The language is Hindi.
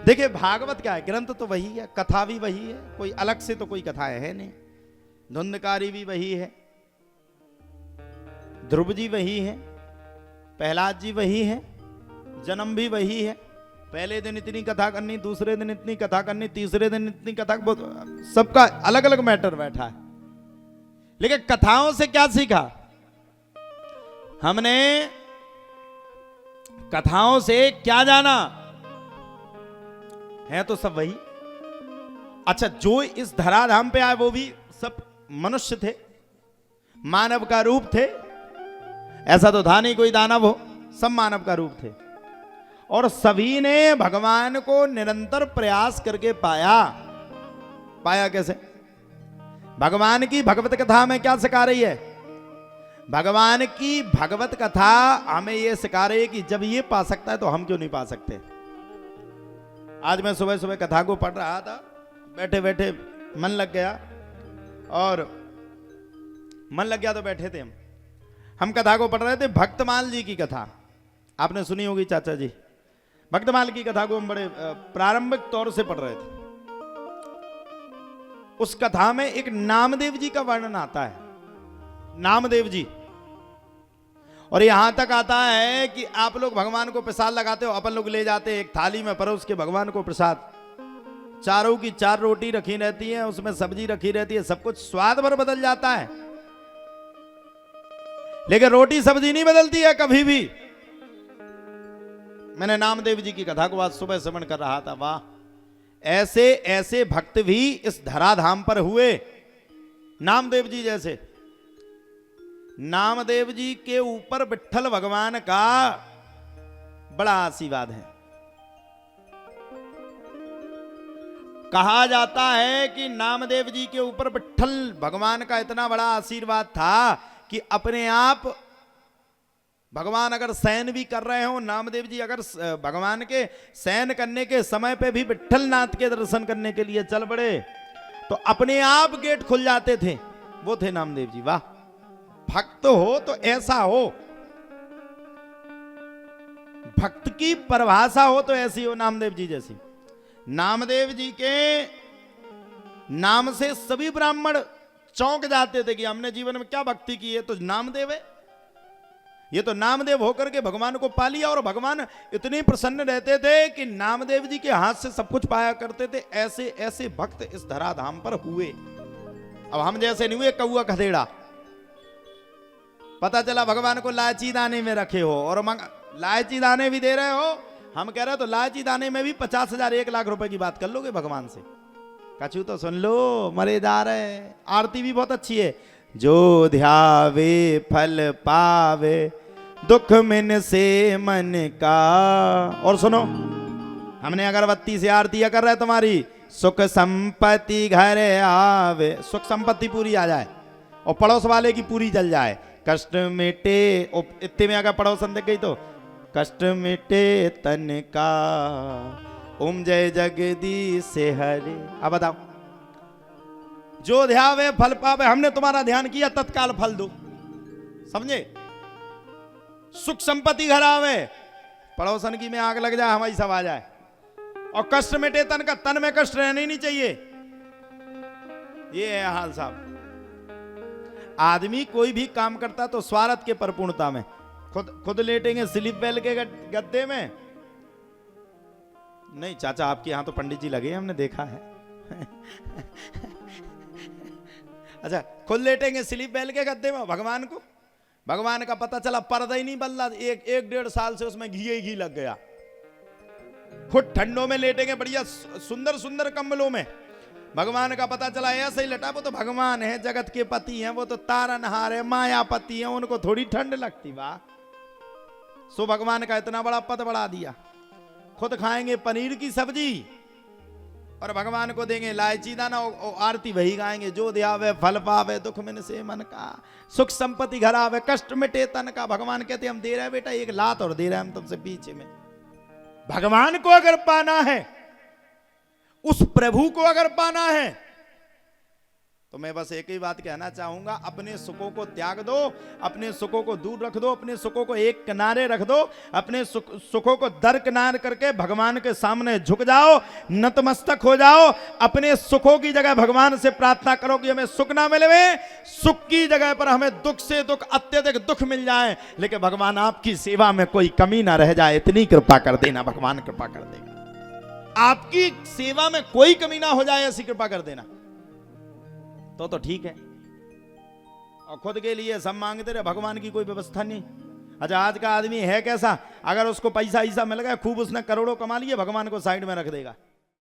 देखिए भागवत क्या है, ग्रंथ तो वही है, कथा भी वही है, कोई अलग से तो कोई कथाएं है नहीं। धुंधकारी भी वही है, ध्रुव जी वही है, प्रहलाद जी वही है, जन्म भी वही है। पहले दिन इतनी कथा करनी, दूसरे दिन इतनी कथा करनी, तीसरे दिन इतनी कथा, सबका अलग अलग मैटर बैठा है। लेकिन कथाओं से क्या सीखा हमने, कथाओं से क्या जाना है? तो सब वही। अच्छा, जो इस धराधाम पे आए वो भी सब मनुष्य थे, मानव का रूप थे। ऐसा तो था नहीं कोई दानव हो, सब मानव का रूप थे। और सभी ने भगवान को निरंतर प्रयास करके पाया। पाया कैसे? भगवान की भगवत कथा में क्या सिखा रही है? भगवान की भगवत कथा हमें यह सिखा रही है कि जब ये पा सकता है तो हम क्यों नहीं पा सकते। आज मैं सुबह सुबह कथा को पढ़ रहा था, बैठे बैठे मन लग गया, और मन लग गया तो बैठे थे हम कथा को पढ़ रहे थे। भक्तमाल जी की कथा आपने सुनी होगी चाचा जी। भक्तमाल की कथा को हम बड़े प्रारंभिक तौर से पढ़ रहे थे। उस कथा में एक नामदेव जी का वर्णन आता है, नामदेव जी। और यहां तक आता है कि आप लोग भगवान को प्रसाद लगाते हो, अपन लोग ले जाते हैं एक थाली में परोस के भगवान को प्रसाद। चारों की चार रोटी रखी रहती है, उसमें सब्जी रखी रहती है, सब कुछ स्वाद भर बदल जाता है, लेकिन रोटी सब्जी नहीं बदलती है कभी भी। मैंने नामदेव जी की कथा को आज सुबह श्रवण कर रहा था। वाह, ऐसे ऐसे भक्त भी इस धराधाम पर हुए, नामदेव जी जैसे। नामदेव जी के ऊपर विट्ठल भगवान का बड़ा आशीर्वाद है। कहा जाता है कि नामदेव जी के ऊपर विट्ठल भगवान का इतना बड़ा आशीर्वाद था कि अपने आप भगवान अगर शयन भी कर रहे हो, नामदेव जी अगर भगवान के शयन करने के समय पे भी विट्ठल नाथ के दर्शन करने के लिए चल पड़े तो अपने आप गेट खुल जाते थे। वो थे नामदेव जी। वाह, भक्त हो तो ऐसा हो, भक्त की परिभाषा हो तो ऐसी हो, नामदेव जी जैसी। नामदेव जी के नाम से सभी ब्राह्मण चौंक जाते थे कि हमने जीवन में क्या भक्ति की है, तो नामदेव है। ये तो नामदेव होकर के भगवान को पा लिया। और भगवान इतने प्रसन्न रहते थे कि नामदेव जी के हाथ से सब कुछ पाया करते थे। ऐसे ऐसे भक्त इस धराधाम पर हुए। अब हम जैसे नहीं हुए कौआ खदेड़ा, पता चला भगवान को लालची दाने में रखे हो और लालची दाने भी दे रहे हो। हम कह रहे हो तो लालची दाने में भी 50,000 1 लाख रुपए की बात कर लोगे भगवान से। कछु तो सुन लो, मरे जा रहे। आरती भी बहुत अच्छी है। जो ध्यावे फल पावे, दुख मिन से मन का। और सुनो, हमने अगरबत्ती से आरती कर रहे तुम्हारी, सुख संपत्ति घर आवे, सुख संपत्ति पूरी आ जाए और पड़ोस वाले की पूरी जल जाए, कष्ट मिटे। इतने में अगर पड़ोसन दिख गई तो कष्ट मिटे तन का, ओम जय जगदीश हरे। अब बताओ, जो ध्यावे फल पावे। हमने तुम्हारा ध्यान किया, तत्काल फल दो, समझे? सुख संपत्ति घर आवे, पड़ोसन की में आग लग जाए, हमारी सब आ जाए। और कष्ट मिटे तन का, तन में कष्ट रहना ही नहीं चाहिए। ये है हाल साहब। आदमी कोई भी काम करता तो स्वार्थ के परिपूर्णता में। खुद लेटेंगे स्लीप वेल के गद्दे में। नहीं चाचा, आपके यहां तो पंडित जी लगे, हमने देखा है। अच्छा, खुद लेटेंगे स्लीप बेल के गद्दे में। भगवान का पता चला पर्दा ही नहीं बदला, 1-1.5 साल से उसमें घी ही घी लग गया। खुद ठंडों में लेटेंगे बढ़िया सुंदर सुंदर कंबलों में। भगवान का पता चला ऐसे ही लटा। वो तो भगवान है, जगत के पति हैं, वो तो तारनहार है, मायापति है, उनको थोड़ी ठंड लगती। वाह, सो भगवान का इतना बड़ा पद बढ़ा दिया। खुद खाएंगे पनीर की सब्जी और भगवान को देंगे लालची दाना। आरती वही गाएंगे, जो ध्यावे फल पावे, दुख मिन से मन का, सुख संपत्ति घर आवे, कष्ट मिटे तन का। भगवान कहते हम दे रहे हैं बेटा, एक लात और दे रहे हैं हम तुमसे पीछे में। भगवान को अगर पाना है, उस प्रभु को अगर पाना है तो मैं बस एक ही बात कहना चाहूंगा, अपने सुखों को त्याग दो, अपने सुखों को दूर रख दो, अपने सुखों को एक किनारे रख दो, अपने सुखों को दरकिनार करके भगवान के सामने झुक जाओ, नतमस्तक हो जाओ। अपने सुखों की जगह भगवान से प्रार्थना करो कि हमें सुख ना मिले, सुख की जगह पर हमें दुख से दुख, अत्यधिक दुख मिल जाए, लेकिन भगवान आपकी सेवा में कोई कमी ना रह जाए, इतनी कृपा कर देना। भगवान कृपा कर देगा, आपकी सेवा में कोई कमी ना हो जाए, ऐसी कृपा कर देना तो ठीक है। और खुद के लिए सब मांगते रहे, भगवान की कोई व्यवस्था नहीं। अच्छा, आज का आदमी है कैसा, अगर उसको पैसा ऐसा मिल गया, खूब उसने करोड़ों कमा लिए, भगवान को साइड में रख देगा।